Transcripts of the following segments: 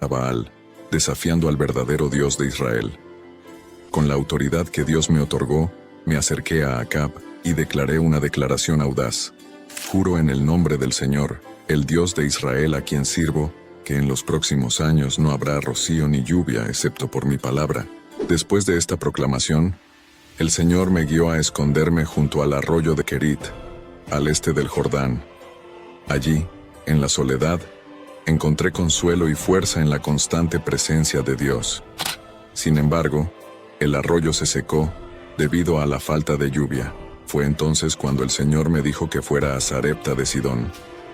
a Baal, desafiando al verdadero Dios de Israel. Con la autoridad que Dios me otorgó, me acerqué a Acab y declaré una declaración audaz. Juro en el nombre del Señor, el Dios de Israel a quien sirvo, que en los próximos años no habrá rocío ni lluvia excepto por mi palabra. Después de esta proclamación, el Señor me guió a esconderme junto al arroyo de Kerit, al este del Jordán. Allí, en la soledad, encontré consuelo y fuerza en la constante presencia de Dios. Sin embargo, el arroyo se secó debido a la falta de lluvia. Fue entonces cuando el Señor me dijo que fuera a Sarepta de Sidón,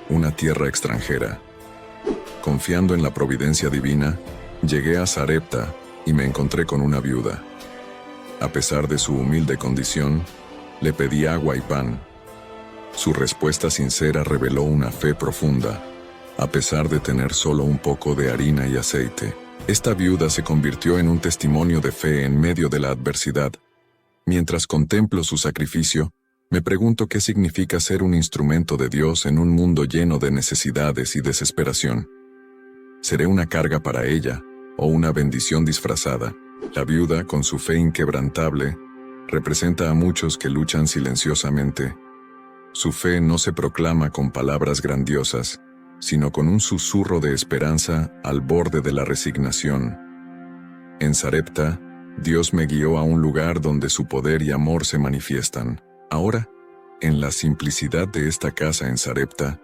una tierra extranjera. Confiando en la providencia divina, llegué a Sarepta y me encontré con una viuda. A pesar de su humilde condición, le pedí agua y pan. Su respuesta sincera reveló una fe profunda. A pesar de tener solo un poco de harina y aceite, esta viuda se convirtió en un testimonio de fe en medio de la adversidad. Mientras contemplo su sacrificio, me pregunto qué significa ser un instrumento de Dios en un mundo lleno de necesidades y desesperación. ¿Seré una carga para ella o una bendición disfrazada? La viuda, con su fe inquebrantable, representa a muchos que luchan silenciosamente. Su fe no se proclama con palabras grandiosas, sino con un susurro de esperanza al borde de la resignación. En Sarepta, Dios me guió a un lugar donde su poder y amor se manifiestan. Ahora, en la simplicidad de esta casa en Sarepta,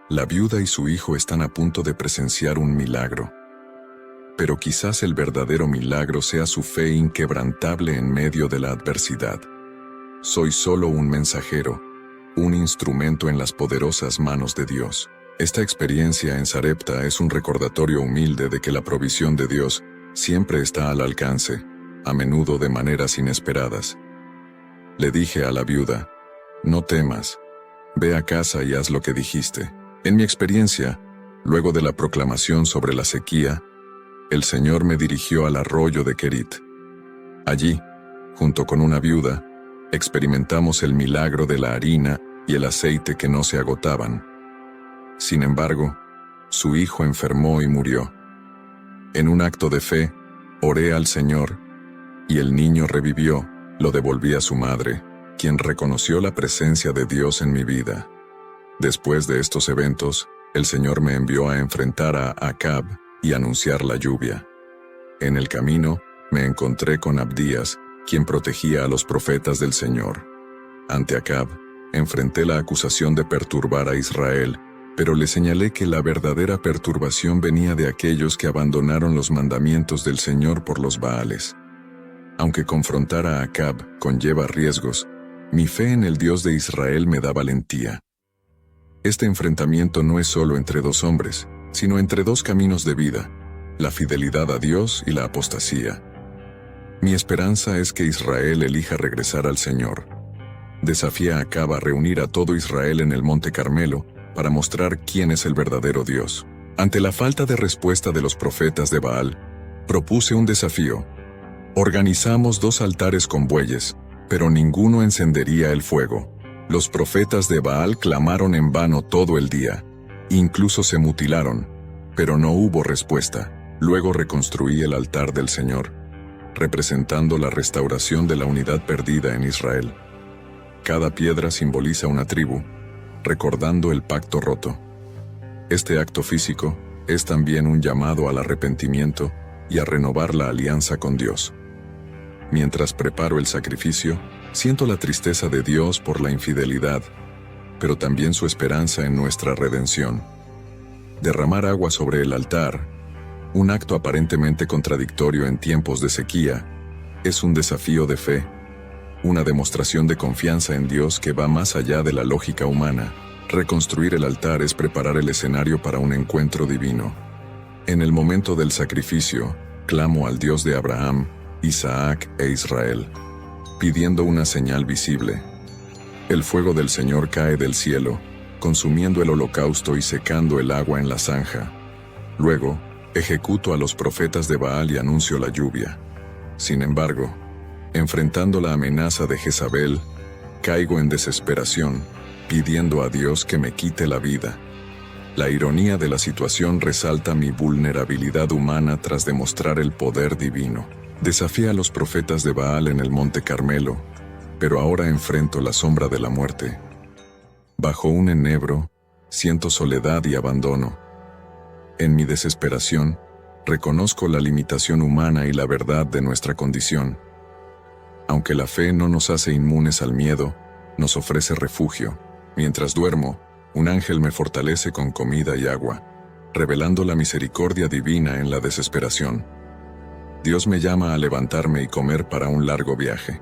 la viuda y su hijo están a punto de presenciar un milagro. Pero quizás el verdadero milagro sea su fe inquebrantable en medio de la adversidad. Soy solo un mensajero, un instrumento en las poderosas manos de Dios. Esta experiencia en Sarepta es un recordatorio humilde de que la provisión de Dios siempre está al alcance, a menudo de maneras inesperadas. Le dije a la viuda, no temas, ve a casa y haz lo que dijiste. En mi experiencia, luego de la proclamación sobre la sequía, el Señor me dirigió al arroyo de Kerit. Allí, junto con una viuda, experimentamos el milagro de la harina y el aceite que no se agotaban. Sin embargo, su hijo enfermó y murió. En un acto de fe, oré al Señor, y el niño revivió. Lo devolví a su madre, quien reconoció la presencia de Dios en mi vida. Después de estos eventos, el Señor me envió a enfrentar a Acab y anunciar la lluvia. En el camino, me encontré con Abdías, quien protegía a los profetas del Señor. Ante Acab, enfrenté la acusación de perturbar a Israel, pero le señalé que la verdadera perturbación venía de aquellos que abandonaron los mandamientos del Señor por los Baales. Aunque confrontar a Acab conlleva riesgos, mi fe en el Dios de Israel me da valentía. Este enfrentamiento no es solo entre dos hombres, sino entre dos caminos de vida, la fidelidad a Dios y la apostasía. Mi esperanza es que Israel elija regresar al Señor. Desafía a Acab a reunir a todo Israel en el Monte Carmelo para mostrar quién es el verdadero Dios. Ante la falta de respuesta de los profetas de Baal, propuse un desafío. Organizamos 2 altares con bueyes, pero ninguno encendería el fuego. Los profetas de Baal clamaron en vano todo el día. Incluso se mutilaron, pero no hubo respuesta. Luego reconstruí el altar del Señor, representando la restauración de la unidad perdida en Israel. Cada piedra simboliza una tribu, recordando el pacto roto. Este acto físico es también un llamado al arrepentimiento y a renovar la alianza con Dios. Mientras preparo el sacrificio, siento la tristeza de Dios por la infidelidad, pero también su esperanza en nuestra redención. Derramar agua sobre el altar, un acto aparentemente contradictorio en tiempos de sequía, es un desafío de fe, una demostración de confianza en Dios que va más allá de la lógica humana. Reconstruir el altar es preparar el escenario para un encuentro divino. En el momento del sacrificio, clamo al Dios de Abraham, Isaac e Israel, pidiendo una señal visible. El fuego del Señor cae del cielo, consumiendo el holocausto y secando el agua en la zanja. Luego, ejecuto a los profetas de Baal y anuncio la lluvia. Sin embargo, enfrentando la amenaza de Jezabel, caigo en desesperación, pidiendo a Dios que me quite la vida. La ironía de la situación resalta mi vulnerabilidad humana tras demostrar el poder divino. Desafié a los profetas de Baal en el Monte Carmelo, pero ahora enfrento la sombra de la muerte. Bajo un enebro, siento soledad y abandono. En mi desesperación, reconozco la limitación humana y la verdad de nuestra condición. Aunque la fe no nos hace inmunes al miedo, nos ofrece refugio. Mientras duermo, un ángel me fortalece con comida y agua, revelando la misericordia divina en la desesperación. Dios me llama a levantarme y comer para un largo viaje.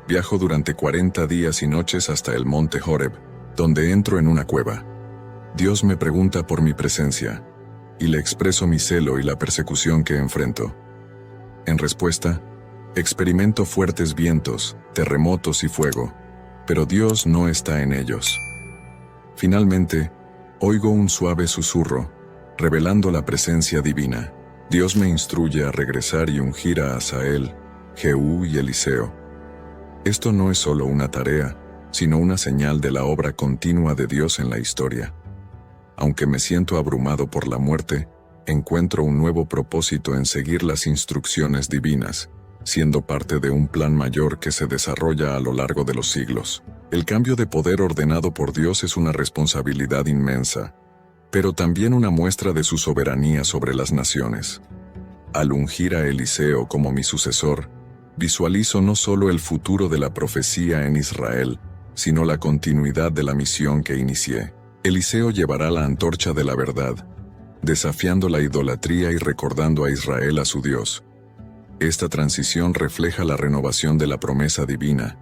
Viajo durante 40 días y noches hasta el monte Horeb, donde entro en una cueva. Dios me pregunta por mi presencia, y le expreso mi celo y la persecución que enfrento. En respuesta, experimento fuertes vientos, terremotos y fuego, pero Dios no está en ellos. Finalmente, oigo un suave susurro, revelando la presencia divina. Dios me instruye a regresar y ungir a Asael, Jehú y Eliseo. Esto no es solo una tarea, sino una señal de la obra continua de Dios en la historia. Aunque me siento abrumado por la muerte, encuentro un nuevo propósito en seguir las instrucciones divinas, siendo parte de un plan mayor que se desarrolla a lo largo de los siglos. El cambio de poder ordenado por Dios es una responsabilidad inmensa, pero también una muestra de su soberanía sobre las naciones. Al ungir a Eliseo como mi sucesor, visualizo no solo el futuro de la profecía en Israel, sino la continuidad de la misión que inicié. Eliseo llevará la antorcha de la verdad, desafiando la idolatría y recordando a Israel a su Dios. Esta transición refleja la renovación de la promesa divina,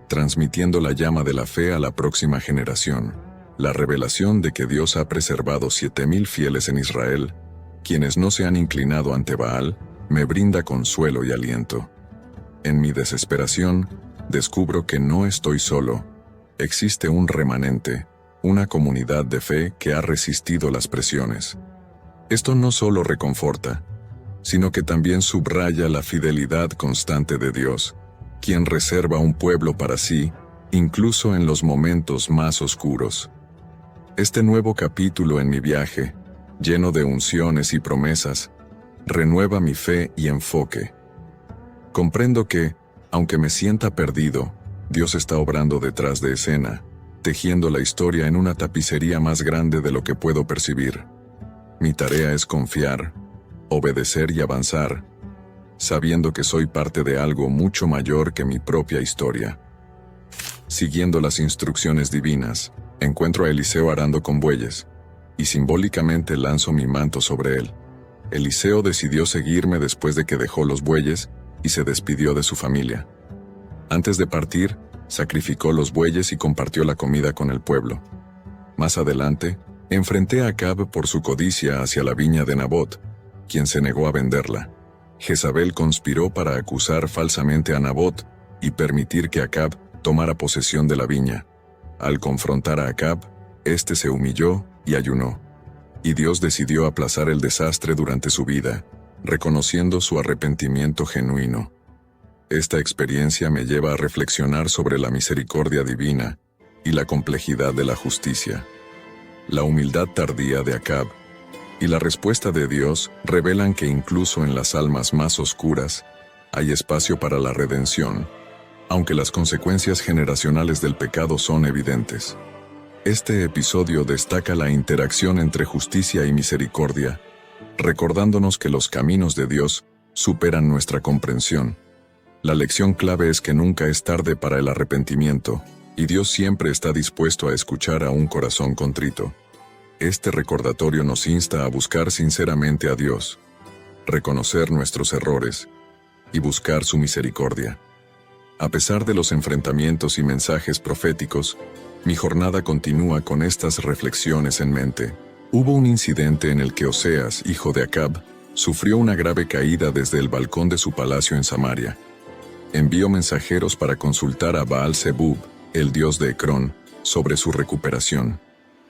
transmitiendo la llama de la fe a la próxima generación. La revelación de que Dios ha preservado 7,000 fieles en Israel, quienes no se han inclinado ante Baal, me brinda consuelo y aliento. En mi desesperación, descubro que no estoy solo. Existe un remanente, una comunidad de fe que ha resistido las presiones. Esto no solo reconforta, sino que también subraya la fidelidad constante de Dios, quien reserva un pueblo para sí, incluso en los momentos más oscuros. Este nuevo capítulo en mi viaje, lleno de unciones y promesas, renueva mi fe y enfoque. Comprendo que, aunque me sienta perdido, Dios está obrando detrás de escena, tejiendo la historia en una tapicería más grande de lo que puedo percibir. Mi tarea es confiar, obedecer y avanzar, sabiendo que soy parte de algo mucho mayor que mi propia historia. Siguiendo las instrucciones divinas, encuentro a Eliseo arando con bueyes, y simbólicamente lanzo mi manto sobre él. Eliseo decidió seguirme después de que dejó los bueyes y se despidió de su familia. Antes de partir, sacrificó los bueyes y compartió la comida con el pueblo. Más adelante, enfrenté a Acab por su codicia hacia la viña de Nabot, quien se negó a venderla. Jezabel conspiró para acusar falsamente a Nabot y permitir que Acab tomara posesión de la viña. Al confrontar a Acab, éste se humilló y ayunó. Y Dios decidió aplazar el desastre durante su vida, reconociendo su arrepentimiento genuino. Esta experiencia me lleva a reflexionar sobre la misericordia divina y la complejidad de la justicia. La humildad tardía de Acab y la respuesta de Dios revelan que incluso en las almas más oscuras hay espacio para la redención, aunque las consecuencias generacionales del pecado son evidentes. Este episodio destaca la interacción entre justicia y misericordia, recordándonos que los caminos de Dios superan nuestra comprensión. La lección clave es que nunca es tarde para el arrepentimiento, y Dios siempre está dispuesto a escuchar a un corazón contrito. Este recordatorio nos insta a buscar sinceramente a Dios, reconocer nuestros errores y buscar su misericordia. A pesar de los enfrentamientos y mensajes proféticos, mi jornada continúa con estas reflexiones en mente. Hubo un incidente en el que Oseas, hijo de Acab, sufrió una grave caída desde el balcón de su palacio en Samaria. Envió mensajeros para consultar a Baal-Zebub, el dios de Ecrón, sobre su recuperación.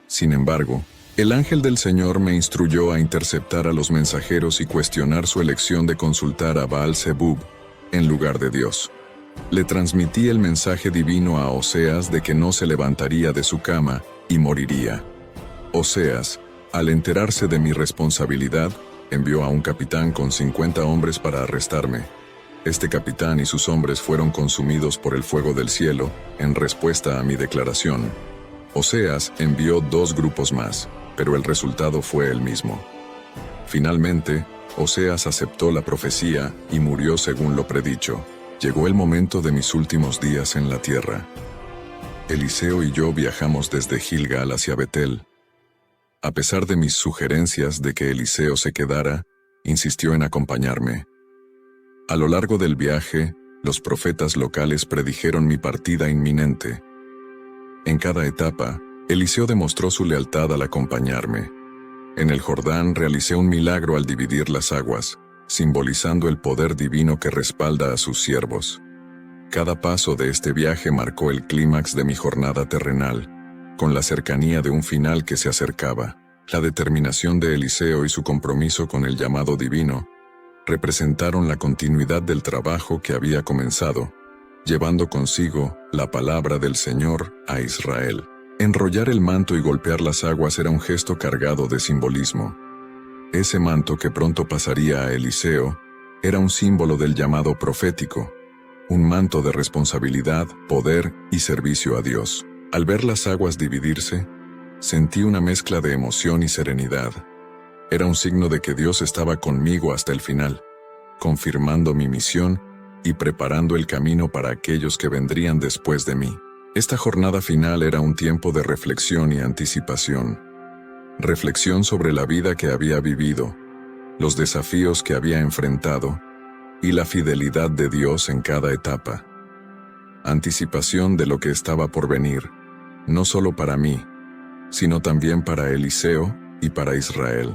Sin embargo, el ángel del Señor me instruyó a interceptar a los mensajeros y cuestionar su elección de consultar a Baal-Zebub en lugar de Dios. Le transmití el mensaje divino a Oseas de que no se levantaría de su cama y moriría. Oseas, Al enterarse de mi responsabilidad, envió a un capitán con 50 hombres para arrestarme. Este capitán y sus hombres fueron consumidos por el fuego del cielo, en respuesta a mi declaración. Oseas envió 2 grupos más, pero el resultado fue el mismo. Finalmente, Oseas aceptó la profecía y murió según lo predicho. Llegó el momento de mis últimos días en la tierra. Eliseo y yo viajamos desde Gilgal hacia Betel. A pesar de mis sugerencias de que Eliseo se quedara, insistió en acompañarme. A lo largo del viaje, los profetas locales predijeron mi partida inminente. En cada etapa, Eliseo demostró su lealtad al acompañarme. En el Jordán realicé un milagro al dividir las aguas, simbolizando el poder divino que respalda a sus siervos. Cada paso de este viaje marcó el clímax de mi jornada terrenal, con la cercanía de un final que se acercaba. La determinación de Eliseo y su compromiso con el llamado divino representaron la continuidad del trabajo que había comenzado, llevando consigo la palabra del Señor a Israel. Enrollar el manto y golpear las aguas era un gesto cargado de simbolismo. Ese manto que pronto pasaría a Eliseo era un símbolo del llamado profético, un manto de responsabilidad, poder y servicio a Dios. Al ver las aguas dividirse, sentí una mezcla de emoción y serenidad. Era un signo de que Dios estaba conmigo hasta el final, confirmando mi misión y preparando el camino para aquellos que vendrían después de mí. Esta jornada final era un tiempo de reflexión y anticipación. Reflexión sobre la vida que había vivido, los desafíos que había enfrentado y la fidelidad de Dios en cada etapa. Anticipación de lo que estaba por venir, no solo para mí, sino también para Eliseo y para Israel.